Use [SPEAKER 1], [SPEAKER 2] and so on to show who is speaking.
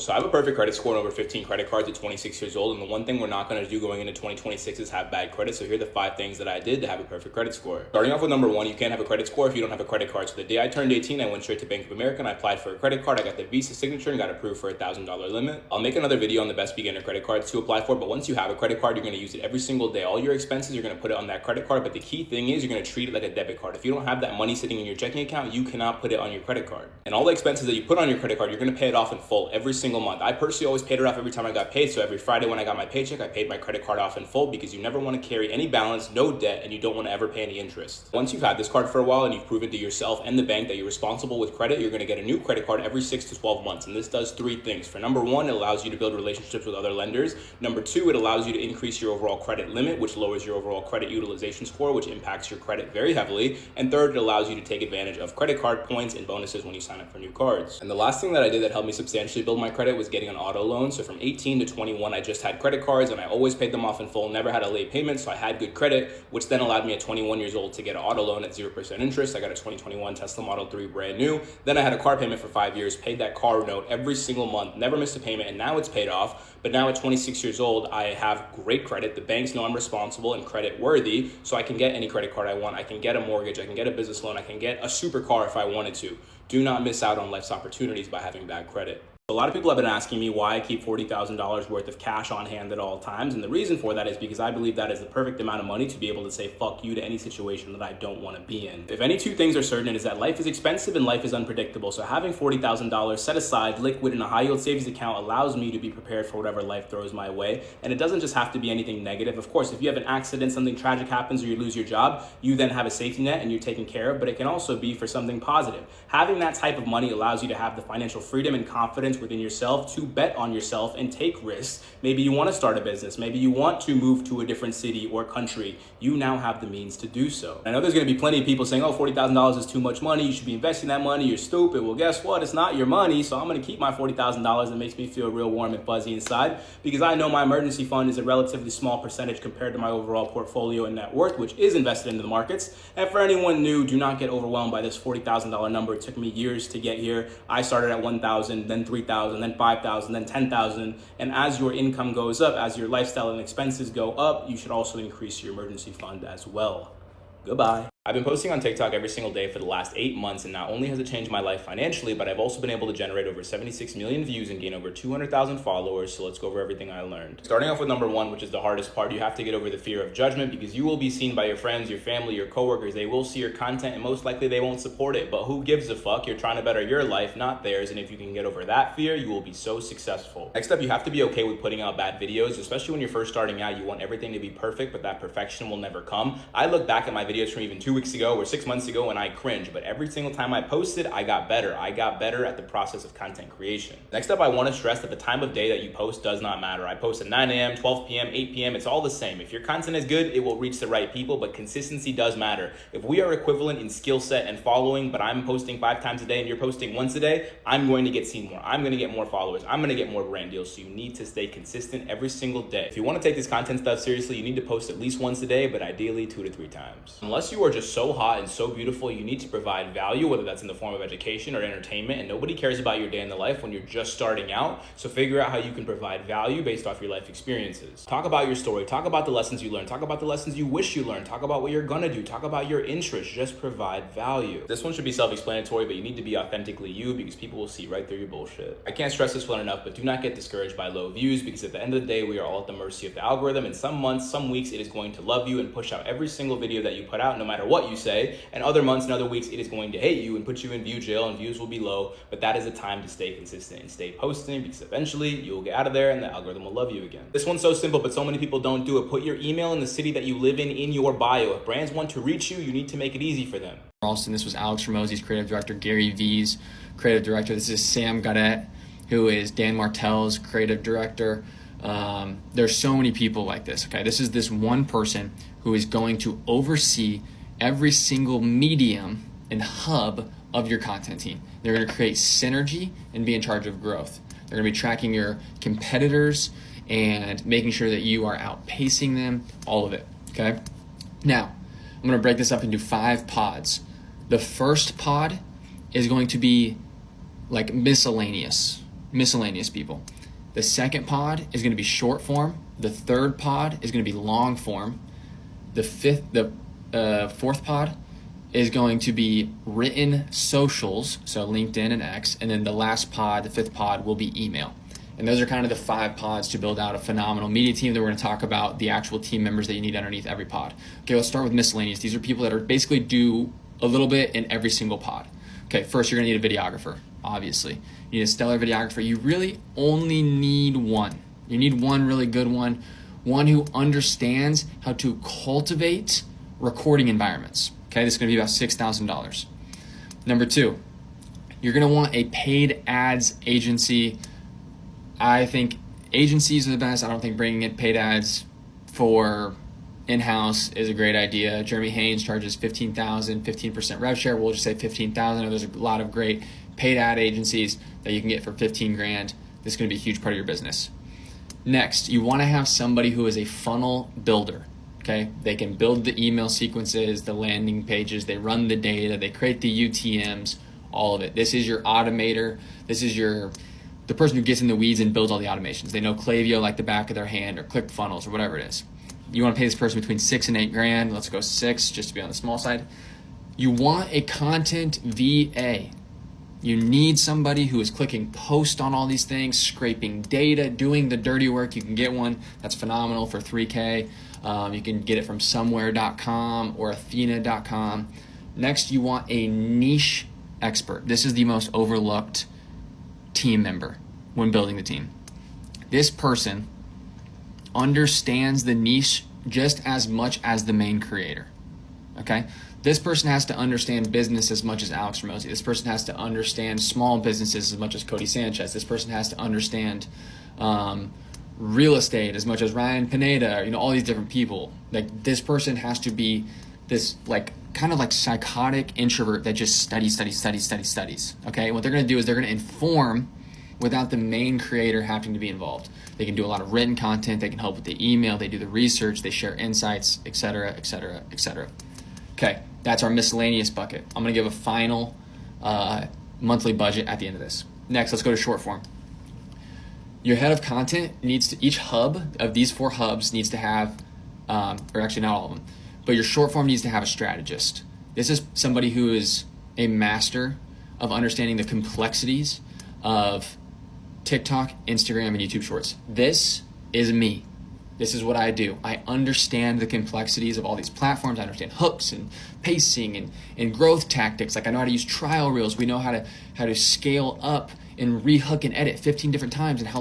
[SPEAKER 1] So I have a perfect credit score and over 15 credit cards at 26 years old. And the one thing we're not going to do going into 2026 is have bad credit. So here are the 5 things that I did to have a perfect credit score. Starting off with number 1, you can't have a credit score if you don't have a credit card. So the day I turned 18, I went straight to Bank of America and I applied for a credit card. I got the Visa signature and got approved for a $1,000 limit. I'll make another video on the best beginner credit cards to apply for, but once you have a credit card, you're going to use it every single day. All your expenses, you're going to put it on that credit card. But the key thing is you're going to treat it like a debit card. If you don't have that money sitting in your checking account, you cannot put it on your credit card. And all the expenses that you put on your credit card, you're going to pay it off in full every single month. I personally always paid it off every time I got paid. So every Friday when I got my paycheck, I paid my credit card off in full, because you never want to carry any balance, no debt, and you don't want to ever pay any interest. Once you've had this card for a while and you've proven to yourself and the bank that you're responsible with credit, you're going to get a new credit card every 6 to 12 months. And this does 3 things. For number 1, it allows you to build relationships with other lenders. Number 2, it allows you to increase your overall credit limit, which lowers your overall credit utilization score, which impacts your credit very heavily. And third, it allows you to take advantage of credit card points and bonuses when you sign up for new cards. And the last thing that I did that helped me substantially build my credit was getting an auto loan. So from 18 to 21, I just had credit cards and I always paid them off in full, never had a late payment. So I had good credit, which then allowed me at 21 years old to get an auto loan at 0% interest. I got a 2021 Tesla Model 3 brand new. Then I had a car payment for 5 years, paid that car note every single month, never missed a payment, and now it's paid off. But now at 26 years old, I have great credit. The banks know I'm responsible and credit worthy, so I can get any credit card I want. I can get a mortgage, I can get a business loan, I can get a supercar if I wanted to. Do not miss out on life's opportunities by having bad credit. A lot of people have been asking me why I keep $40,000 worth of cash on hand at all times. And the reason for that is because I believe that is the perfect amount of money to be able to say fuck you to any situation that I don't want to be in. If any 2 things are certain, it is that life is expensive and life is unpredictable. So having $40,000 set aside, liquid in a high yield savings account allows me to be prepared for whatever life throws my way. And it doesn't just have to be anything negative. Of course, if you have an accident, something tragic happens, or you lose your job, you then have a safety net and you're taken care of. But it can also be for something positive. Having that type of money allows you to have the financial freedom and confidence within yourself to bet on yourself and take risks. Maybe you want to start a business. Maybe you want to move to a different city or country. You now have the means to do so. I know there's going to be plenty of people saying, oh, $40,000 is too much money. You should be investing that money. You're stupid. Well, guess what? It's not your money. So I'm going to keep my $40,000. That makes me feel real warm and fuzzy inside, because I know my emergency fund is a relatively small percentage compared to my overall portfolio and net worth, which is invested into the markets. And for anyone new, do not get overwhelmed by this $40,000 number. It took me years to get here. I started at 1,000, then 3,000, then 5,000, then 10,000. And as your income goes up, as your lifestyle and expenses go up, you should also increase your emergency fund as well. Goodbye. I've been posting on TikTok every single day for the last 8 months, and not only has it changed my life financially, but I've also been able to generate over 76 million views and gain over 200,000 followers. So let's go over everything I learned. Starting off with number 1, which is the hardest part, you have to get over the fear of judgment, because you will be seen by your friends, your family, your coworkers. They will see your content and most likely they won't support it, but who gives a fuck? You're trying to better your life, not theirs. And if you can get over that fear, you will be so successful. Next up, you have to be okay with putting out bad videos, especially when you're first starting out. You want everything to be perfect, but that perfection will never come. I look back at my videos from even 2 weeks ago or 6 months ago and I cringe, but every single time I posted, I got better. I got better at the process of content creation. Next up, I want to stress that the time of day that you post does not matter. I post at 9 a.m., 12 p.m., 8 p.m. It's all the same. If your content is good, it will reach the right people, but consistency does matter. If we are equivalent in skill set and following, but I'm posting 5 times a day and you're posting once a day, I'm going to get seen more. I'm going to get more followers. I'm going to get more brand deals. So you need to stay consistent every single day. If you want to take this content stuff seriously, you need to post at least once a day, but ideally 2 to 3 times. Unless you are just so hot and so beautiful, you need to provide value, whether that's in the form of education or entertainment, and nobody cares about your day in the life when you're just starting out. So figure out how you can provide value based off your life experiences. Talk about your story, talk about the lessons you learned, talk about the lessons you wish you learned, talk about what you're gonna do, talk about your interests. Just provide value. This one should be self-explanatory, but you need to be authentically you, because people will see right through your bullshit. I can't stress this one enough, but do not get discouraged by low views, because at the end of the day, we are all at the mercy of the algorithm. And some months, some weeks, it is going to love you and push out every single video that you put out, no matter what you say. And other months and other weeks, it is going to hate you and put you in view jail, and views will be low. But that is a time to stay consistent and stay posting, because eventually you'll get out of there and the algorithm will love you again. This one's so simple, but so many people don't do it. Put your email in the city that you live in your bio. If brands want to reach you, you need to make it easy for them.
[SPEAKER 2] Ralston, this was Alex Ramose's creative director, Gary V's creative director. This is Sam Gaudet, who is Dan Martell's creative director. There's so many people like this, okay? This is this one person who is going to oversee every single medium and hub of your content team. They're going to create synergy and be in charge of growth. They're going to be tracking your competitors and making sure that you are outpacing them, all of it, okay? Now, I'm going to break this up into 5 pods. The first pod is going to be like miscellaneous, miscellaneous people. The second pod is going to be short form. The third pod is going to be long form. The fourth pod is going to be written socials, so LinkedIn and X, and then the last pod, the fifth pod, will be email. And those are kind of the 5 pods to build out a phenomenal media team. That we're going to talk about the actual team members that you need underneath every pod. Okay, let's start with miscellaneous. These are people that are basically do a little bit in every single pod. Okay, first you're going to need a videographer, obviously. You need a stellar videographer. You really only need one. You need one really good one who understands how to cultivate recording environments. Okay, this is going to be about $6,000. Number 2, you're going to want a paid ads agency. I think agencies are the best. I don't think bringing in paid ads for in-house is a great idea. Jeremy Haynes charges $15,000, 15% rev share. We'll just say $15,000. There's a lot of great paid ad agencies that you can get for $15,000. This is going to be a huge part of your business. Next, you want to have somebody who is a funnel builder. Okay, they can build the email sequences, the landing pages, they run the data, they create the UTMs, all of it. This is your automator. This is the person who gets in the weeds and builds all the automations. They know Klaviyo like the back of their hand, or ClickFunnels, or whatever it is. You want to pay this person between $6,000 and $8,000. Let's go 6 just to be on the small side. You want a content VA. You need somebody who is clicking post on all these things, scraping data, doing the dirty work. You can get one that's phenomenal for $3,000. You can get it from somewhere.com or athena.com. Next, you want a niche expert. This is the most overlooked team member when building the team. This person understands the niche just as much as the main creator. Okay? This person has to understand business as much as Alex Hormozi. This person has to understand small businesses as much as Cody Sanchez. This person has to understand real estate as much as Ryan Pineda, all these different people. Like, this person has to be this kind of psychotic introvert that just studies. Okay, what they're going to do is they're going to inform without the main creator having to be involved. They can do a lot of written content. They can help with the email. They do the research. They share insights, etc., etc., etc. Okay, that's our miscellaneous bucket. I'm going to give a final monthly budget at the end of this. Next, let's go to short form. Your head of content each hub of these 4 hubs needs to have, or actually not all of them, but your short form needs to have a strategist. This is somebody who is a master of understanding the complexities of TikTok, Instagram, and YouTube Shorts. This is me. This is what I do. I understand the complexities of all these platforms. I understand hooks and pacing and growth tactics. I know how to use trial reels. We know how to scale up and rehook and edit 15 different times, and how